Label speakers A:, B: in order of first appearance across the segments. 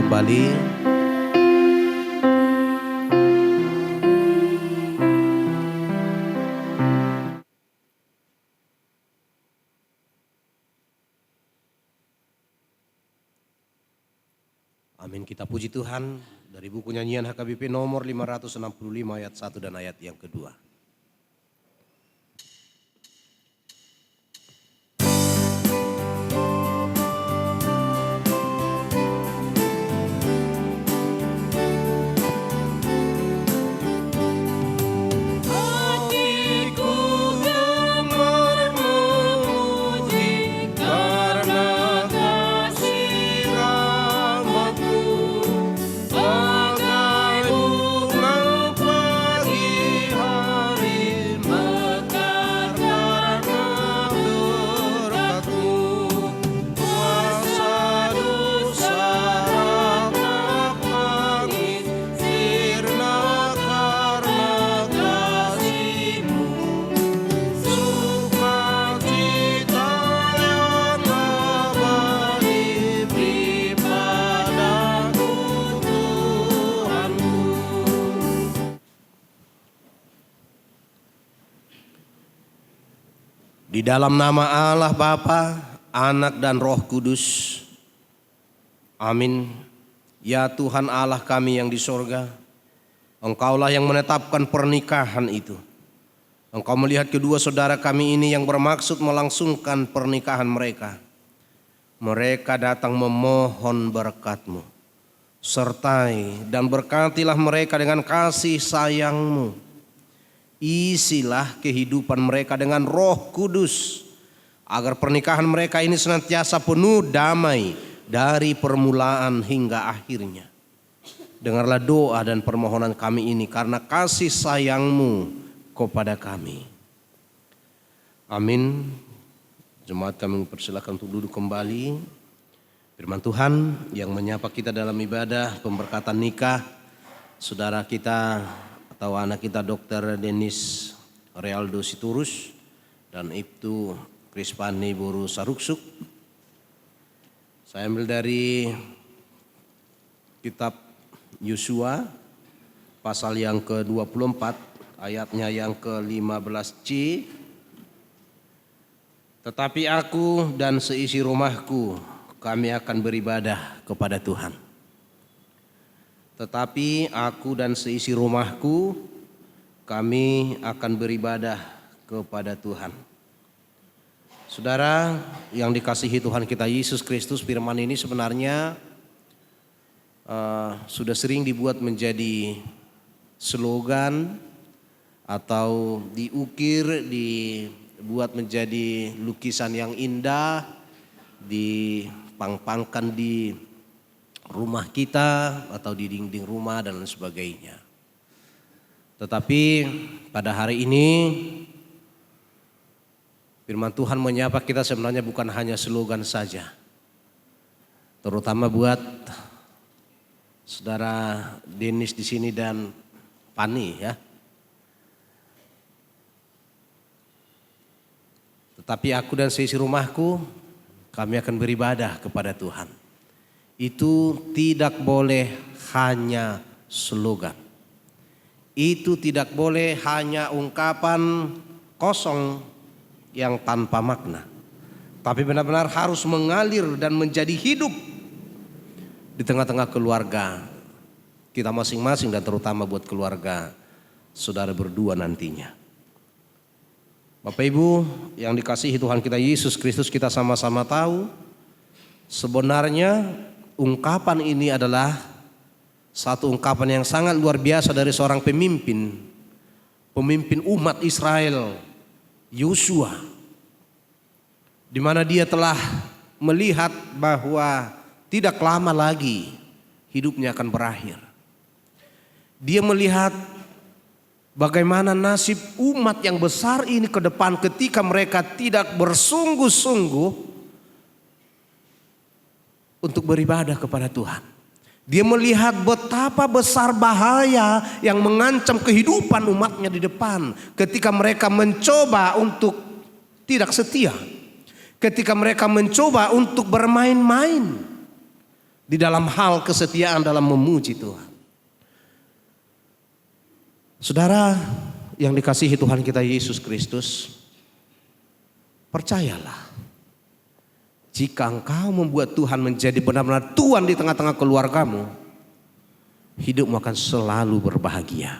A: kembali. Amin, kita puji Tuhan. Dari buku nyanyian HKBP nomor 565 ayat 1 dan ayat yang kedua. Di dalam nama Allah Bapa, Anak dan Roh Kudus. Amin. Ya Tuhan Allah kami yang di sorga, Engkaulah yang menetapkan pernikahan itu. Engkau melihat kedua saudara kami ini yang bermaksud melangsungkan pernikahan mereka. Mereka datang memohon berkat-Mu. Sertai dan berkatilah mereka dengan kasih sayang-Mu. Isilah kehidupan mereka dengan Roh Kudus, agar pernikahan mereka ini senantiasa penuh damai dari permulaan hingga akhirnya. Dengarlah doa dan permohonan kami ini karena kasih sayang-Mu kepada kami. Amin. Jemaat kami persilakan untuk duduk kembali. Firman Tuhan yang menyapa kita dalam ibadah pemberkatan nikah saudara kita atau anak kita Dr. Denis Realdo Siturus dan Ibtu Krispani Boru Saruksuk. Saya ambil dari kitab Yosua pasal yang ke-24 ayatnya yang ke-15c. Tetapi aku dan seisi rumahku kami akan beribadah kepada Tuhan. Tetapi aku dan seisi rumahku kami akan beribadah kepada Tuhan. Saudara yang dikasihi Tuhan kita Yesus Kristus, firman ini sebenarnya sudah sering dibuat menjadi slogan atau diukir, dibuat menjadi lukisan yang indah, dipang-pangkan di rumah kita atau di dinding rumah dan lain sebagainya. Tetapi pada hari ini firman Tuhan menyapa kita sebenarnya bukan hanya slogan saja. Terutama buat saudara Denis di sini dan Pani ya. Tetapi aku dan seisi rumahku kami akan beribadah kepada Tuhan. Itu tidak boleh hanya slogan. Itu tidak boleh hanya ungkapan kosong yang tanpa makna. Tapi benar-benar harus mengalir dan menjadi hidup di tengah-tengah keluarga kita masing-masing dan terutama buat keluarga saudara berdua nantinya. Bapak Ibu yang dikasihi Tuhan kita Yesus Kristus, kita sama-sama tahu sebenarnya ungkapan ini adalah satu ungkapan yang sangat luar biasa dari seorang pemimpin umat Israel, Yosua, di mana dia telah melihat bahwa tidak lama lagi hidupnya akan berakhir. Dia melihat bagaimana nasib umat yang besar ini ke depan ketika mereka tidak bersungguh-sungguh untuk beribadah kepada Tuhan. Dia melihat betapa besar bahaya yang mengancam kehidupan umatnya di depan ketika mereka mencoba untuk tidak setia, ketika mereka mencoba untuk bermain-main di dalam hal kesetiaan dalam memuji Tuhan. Saudara yang dikasihi Tuhan kita Yesus Kristus, percayalah, jika engkau membuat Tuhan menjadi benar-benar Tuhan di tengah-tengah keluargamu, hidupmu akan selalu berbahagia.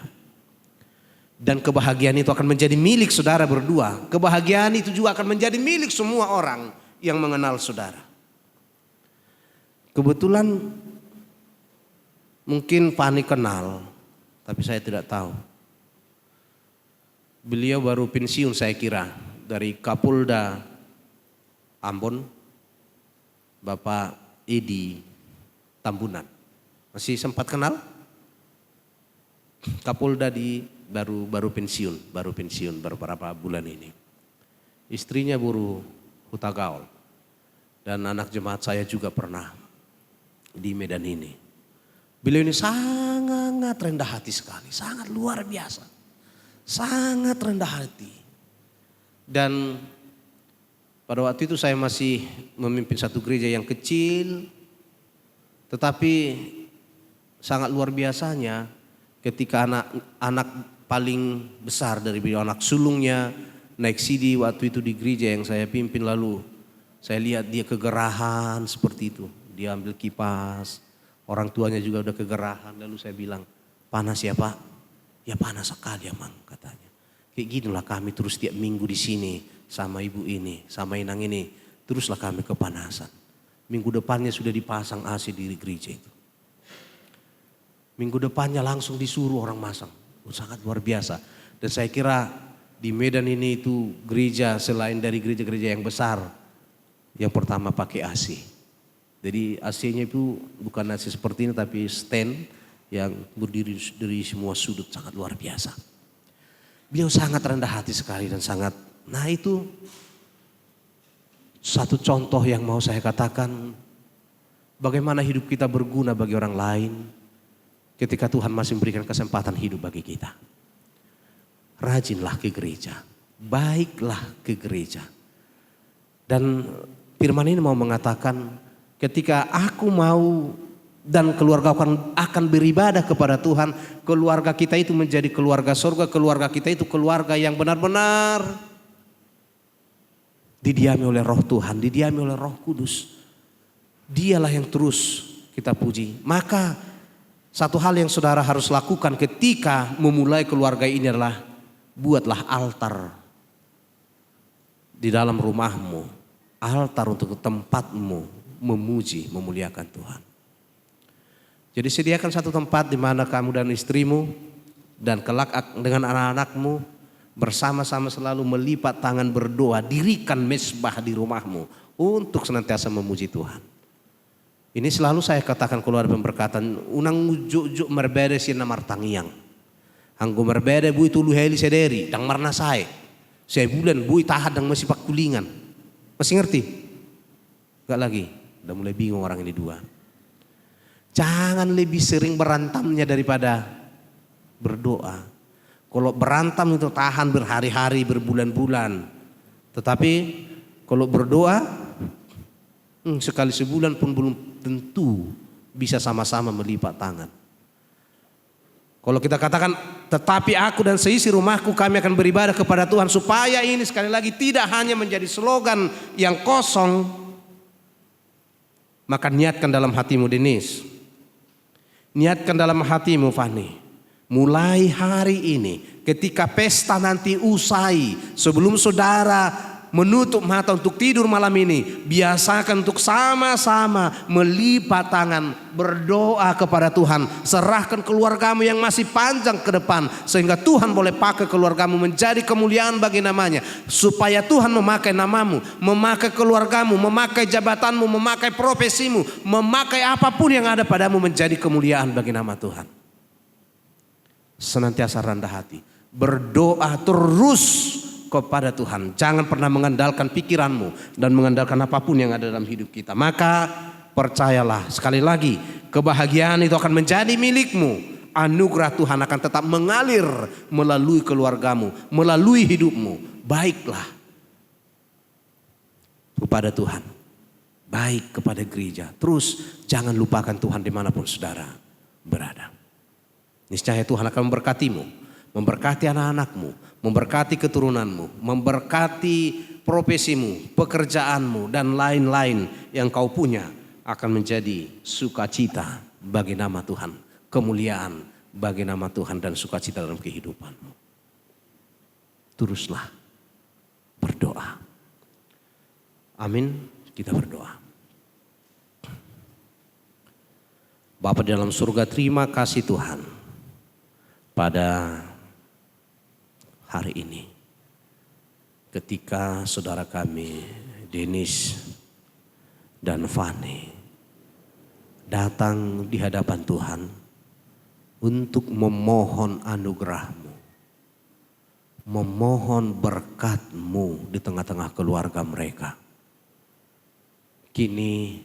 A: Dan kebahagiaan itu akan menjadi milik saudara berdua. Kebahagiaan itu juga akan menjadi milik semua orang yang mengenal saudara. Kebetulan mungkin Fani kenal, tapi saya tidak tahu. Beliau baru pensiun saya kira dari Kapolda Ambon, Bapak Edi Tambunan. Masih sempat kenal? Kapolda baru pensiun beberapa bulan ini. Istrinya buruh hutagaul dan anak jemaat saya juga pernah di Medan ini. Beliau ini sangat rendah hati sekali, sangat luar biasa, sangat rendah hati. Dan pada waktu itu saya masih memimpin satu gereja yang kecil, tetapi sangat luar biasanya ketika anak paling besar dari beliau, anak sulungnya naik CD waktu itu di gereja yang saya pimpin, lalu saya lihat dia kegerahan seperti itu. Dia ambil kipas, orang tuanya juga udah kegerahan, lalu saya bilang, panas ya Pak? Ya panas sekali ya Mang, katanya. Kayak ginilah kami terus tiap minggu di sini sama ibu ini, sama inang ini, teruslah kami kepanasan. Minggu depannya sudah dipasang AC di gereja itu. Minggu depannya langsung disuruh orang masang. Sangat luar biasa. Dan saya kira di Medan ini itu gereja selain dari gereja-gereja yang besar, yang pertama pakai AC. Jadi AC-nya itu bukan AC seperti ini tapi stand yang berdiri dari semua sudut, sangat luar biasa. Beliau sangat rendah hati sekali dan sangat, nah itu satu contoh yang mau saya katakan bagaimana hidup kita berguna bagi orang lain ketika Tuhan masih memberikan kesempatan hidup bagi kita. Rajinlah ke gereja, baiklah ke gereja. Dan firman ini mau mengatakan ketika aku mau dan keluarga akan beribadah kepada Tuhan, keluarga kita itu menjadi keluarga surga, keluarga kita itu keluarga yang benar-benar didiami oleh Roh Tuhan, didiami oleh Roh Kudus. Dialah yang terus kita puji. Maka satu hal yang saudara harus lakukan ketika memulai keluarga ini adalah buatlah altar di dalam rumahmu. Altar untuk tempatmu memuji, memuliakan Tuhan. Jadi sediakan satu tempat di mana kamu dan istrimu dan kelak dengan anak-anakmu bersama-sama selalu melipat tangan berdoa. Dirikan mezbah di rumahmu untuk senantiasa memuji Tuhan. Ini selalu saya katakan keluar pemberkatan. Unang ujuk-ujuk merbede si namar tangiang. Anggo merbede bui tulu heli sederi. Dang marna saya. Saya bulan bui tahan dang masih pak kulingan. Masih ngerti? Gak lagi. Udah mulai bingung orang ini dua. Jangan lebih sering berantamnya daripada berdoa. Kalau berantem itu tahan berhari-hari, berbulan-bulan. Tetapi kalau berdoa sekali sebulan pun belum tentu bisa sama-sama melipat tangan. Kalau kita katakan tetapi aku dan seisi rumahku kami akan beribadah kepada Tuhan, supaya ini sekali lagi tidak hanya menjadi slogan yang kosong, maka niatkan dalam hatimu Denis, niatkan dalam hatimu Fani, mulai hari ini ketika pesta nanti usai, sebelum saudara menutup mata untuk tidur malam ini, biasakan untuk sama-sama melipat tangan berdoa kepada Tuhan. Serahkan keluargamu yang masih panjang ke depan, sehingga Tuhan boleh pakai keluargamu menjadi kemuliaan bagi namanya. Supaya Tuhan memakai namamu, memakai keluargamu, memakai jabatanmu, memakai profesimu, memakai apapun yang ada padamu menjadi kemuliaan bagi nama Tuhan. Senantiasa rendah hati, berdoa terus kepada Tuhan. Jangan pernah mengandalkan pikiranmu dan mengandalkan apapun yang ada dalam hidup kita. Maka percayalah, sekali lagi, kebahagiaan itu akan menjadi milikmu. Anugerah Tuhan akan tetap mengalir melalui keluargamu, melalui hidupmu. Baiklah kepada Tuhan. baik kepada gereja. Terus jangan lupakan Tuhan dimanapun saudara berada. Niscaya Tuhan akan memberkatimu, memberkati anak-anakmu, memberkati keturunanmu, memberkati profesimu, pekerjaanmu, dan lain-lain yang kau punya akan menjadi sukacita bagi nama Tuhan, kemuliaan bagi nama Tuhan dan sukacita dalam kehidupanmu. Teruslah berdoa. Amin. Kita berdoa. Bapa di dalam surga, terima kasih Tuhan pada hari ini. Ketika saudara kami Denis dan Fani datang di hadapan Tuhan untuk memohon anugerah-Mu, memohon berkat-Mu di tengah-tengah keluarga mereka. Kini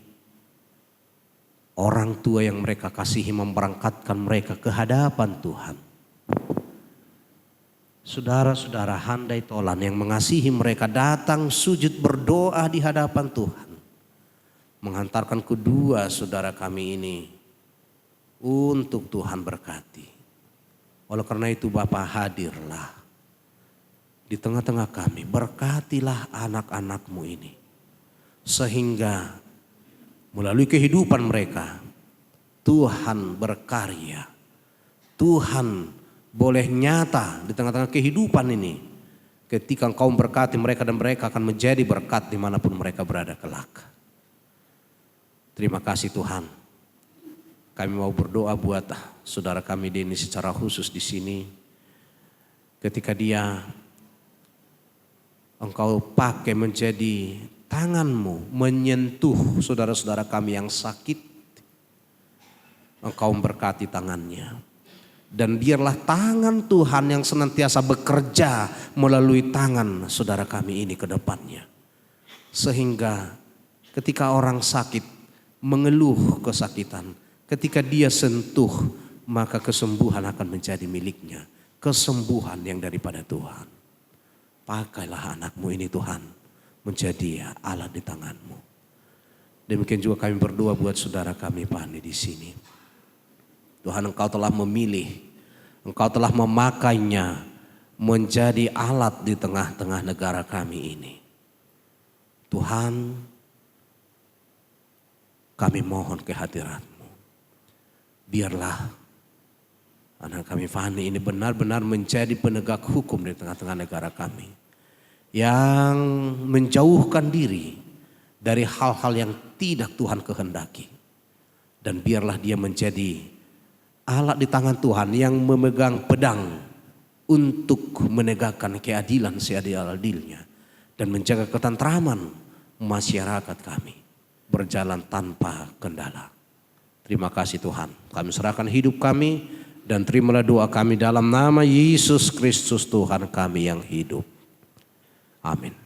A: orang tua yang mereka kasihi memberangkatkan mereka ke hadapan Tuhan. Saudara-saudara handai tolan yang mengasihi mereka datang sujud berdoa di hadapan Tuhan. Menghantarkan kedua saudara kami ini untuk Tuhan berkati. Oleh karena itu Bapa, hadirlah di tengah-tengah kami. Berkatilah anak-anak-Mu ini. Sehingga melalui kehidupan mereka Tuhan berkarya. Tuhan boleh nyata di tengah-tengah kehidupan ini. Ketika Engkau memberkati mereka dan mereka akan menjadi berkat dimanapun mereka berada kelak. Terima kasih Tuhan. Kami mau berdoa buat saudara kami Denny secara khusus di sini. Ketika dia Engkau pakai menjadi tangan-Mu menyentuh saudara-saudara kami yang sakit. Engkau memberkati tangannya. Dan biarlah tangan Tuhan yang senantiasa bekerja melalui tangan saudara kami ini ke depannya. Sehingga ketika orang sakit mengeluh kesakitan, ketika dia sentuh maka kesembuhan akan menjadi miliknya. Kesembuhan yang daripada Tuhan. Pakailah anak-Mu ini Tuhan menjadi alat di tangan-Mu. Demikian juga kami berdoa buat saudara kami Pani di sini. Tuhan, Engkau telah memilih, Engkau telah memakainya menjadi alat di tengah-tengah negara kami ini. Tuhan, kami mohon kehadiran-Mu. Biarlah anak kami Fani ini benar-benar menjadi penegak hukum di tengah-tengah negara kami. Yang menjauhkan diri dari hal-hal yang tidak Tuhan kehendaki. Dan biarlah dia menjadi alat di tangan Tuhan yang memegang pedang untuk menegakkan keadilan seadil-adilnya. Dan menjaga ketentraman masyarakat kami berjalan tanpa kendala. Terima kasih Tuhan. Kami serahkan hidup kami dan terimalah doa kami dalam nama Yesus Kristus Tuhan kami yang hidup. Amin.